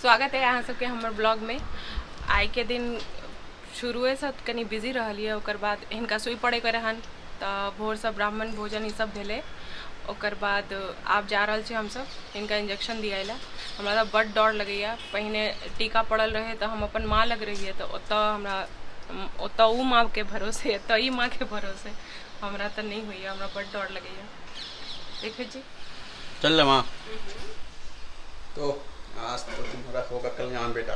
स्वागत है अहाँ सबके हमर ब्लॉग में। आइ के दिन शुरुए से कनी बिजी रहलिए, ओकर बाद हिनका सुई पड़े के रहन तऽ भोर से ब्राह्मण भोजन ई सब भेले। ओकर बाद आब जा रहल छी हमसब हिनका इंजेक्शन दिया ला। हमरा तऽ बड्ड डर लगैया। पहिने टीका पड़ल रहे तऽ हम अपन माँ लग रहिए तऽ ओतऽ उ माँ के भरोसे एतऽ ई माँ के भरोसे हमरा तऽ नहीं होइया। हमरा बड्ड डर लगैया। देखिए जी चल माँ। तो आज तो तुम्हारा होगा कल्याण बेटा।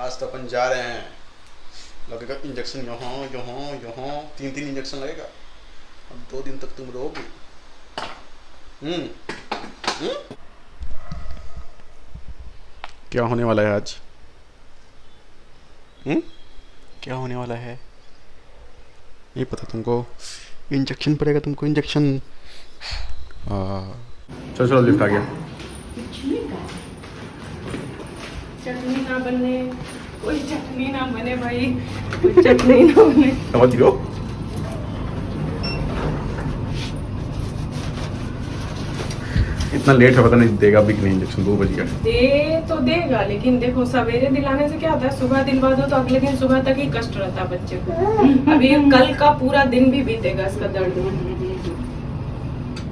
आज तो अपन जा रहे हैं। लगेगा इंजेक्शन यहाँ यहाँ यहाँ 3 इंजेक्शन लगेगा। अब 2 दिन तक तुम रहोगी। क्या होने वाला है आज? क्या होने वाला है? नहीं पता तुमको? इंजेक्शन पड़ेगा तुमको, इंजेक्शन। चलो चलो लिफ्ट आ गया। चटनी ना बने, कोई चटनी ना बने भाई, कोई चटनी ना बने। समझ लो। इतना लेट है, पता नहीं देगा भी कि नहीं इंजेक्शन। 2 बज गया। दे तो देगा, लेकिन देखो सवेरे दिलाने से क्या होता है, सुबह दिलवा दो तो अगले दिन सुबह तक ही कष्ट रहता है बच्चे को। अभी कल का पूरा दिन भी बीतेगा इसका दर्द में।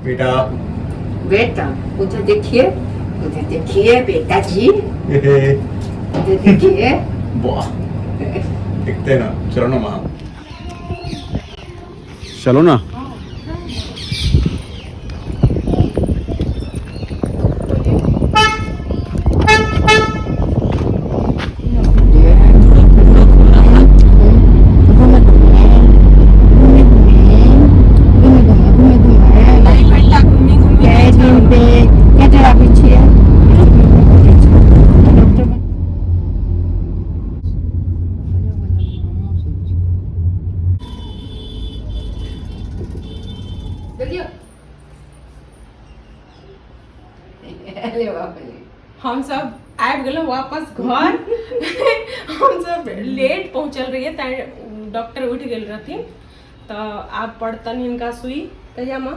बेटा बेटा उधर देखिए, उधर देखिए बेटा जी, उधर देखिए। वाह दिखते ना। चलो ना माँ, चलो ना। हम सब आबि गेलहुँ वापस घर। हम सब लेट पहुँचल रहिए तऽ डॉक्टर उठि गेल रहथिन तऽ आब पड़तन हिनका सुई। कहिया माँ?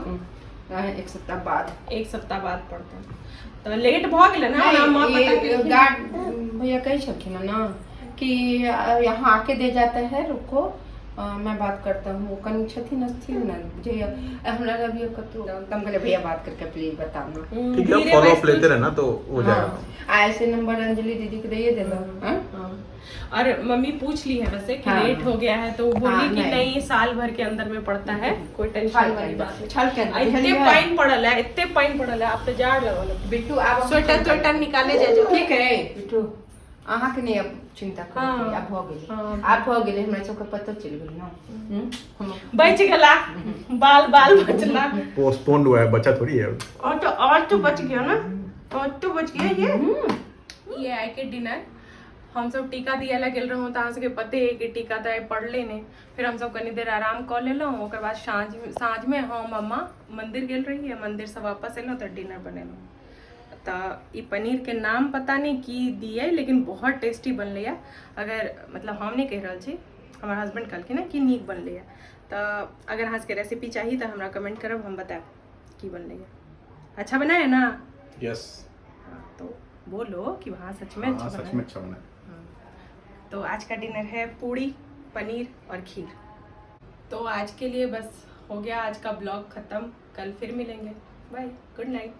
1 सप्ताह बाद। 1 सप्ताह बाद पड़तन तऽ लेट भऽ गेलै ना। माँ भैया कही छलखिन ना कि यहाँ आके दे जाता है, रुको मैं बात करता हूँ। कहीं छथिन अस्थिर ना जे हमरा अभी कम करे भैया बात करके प्लीज बताना। ठीक है, फॉलो अप लेते रहना तो हो जाएगा। ऐसे नंबर अंजलि दीदी को दे दो। और मम्मी पूछ ली है वैसे कि लेट हो गया है, तो वो बोली कि नहीं साल भर के अंदर में पड़ता है, कोई टेंशन वाली बात नहीं। इतने पाइन पड़ल है, इतने पाइन पड़ल है। आप तो जाड़ लगल बिट्टू आप स्वेटर स्वेटर निकाले जाए। ठीक है बिट्टू, अहाँ के नहीं अब चिंता करो। आप हो गए, आप हो गए, हमरा सबके पता चल गेल ना। बच गला, बाल बाल बचला। पोस्टपोन्ड हुआ है, बचा थोड़ी है। और तो बच गया ना, और तो बच गया। ये आए के डिनर हम सब टीका दिया ला गेल रहूँ, तो सबके पते है कि टीका तो पढ़ लेने। फिर हम सब कनी देर आराम कर लेलहुँ। ओकर बाद साँझ में हम अम्मा मंदिर गेल रही है, मंदिर से वापस एलहुँ तो डिनर बनेलहुँ। तो ये पनीर के नाम पता नहीं की दिए, लेकिन बहुत टेस्टी बनले। अगर मतलब हम नहीं कह रहा छी, हमारे हस्बैंड कहलखिन कि नीक बनले। तो अगर अहाँ के रेसिपी चाहिए तो हमरा कमेंट करब, हम बताएब की बनले। अच्छा बना है ना? यस। तो बोलो कि वहाँ सच में अच्छा बना है। तो आज का डिनर है पूड़ी, पनीर और खीर। तो आज के लिए बस हो गया आज का ब्लॉग ख़त्म। कल फिर मिलेंगे। Bye, good night.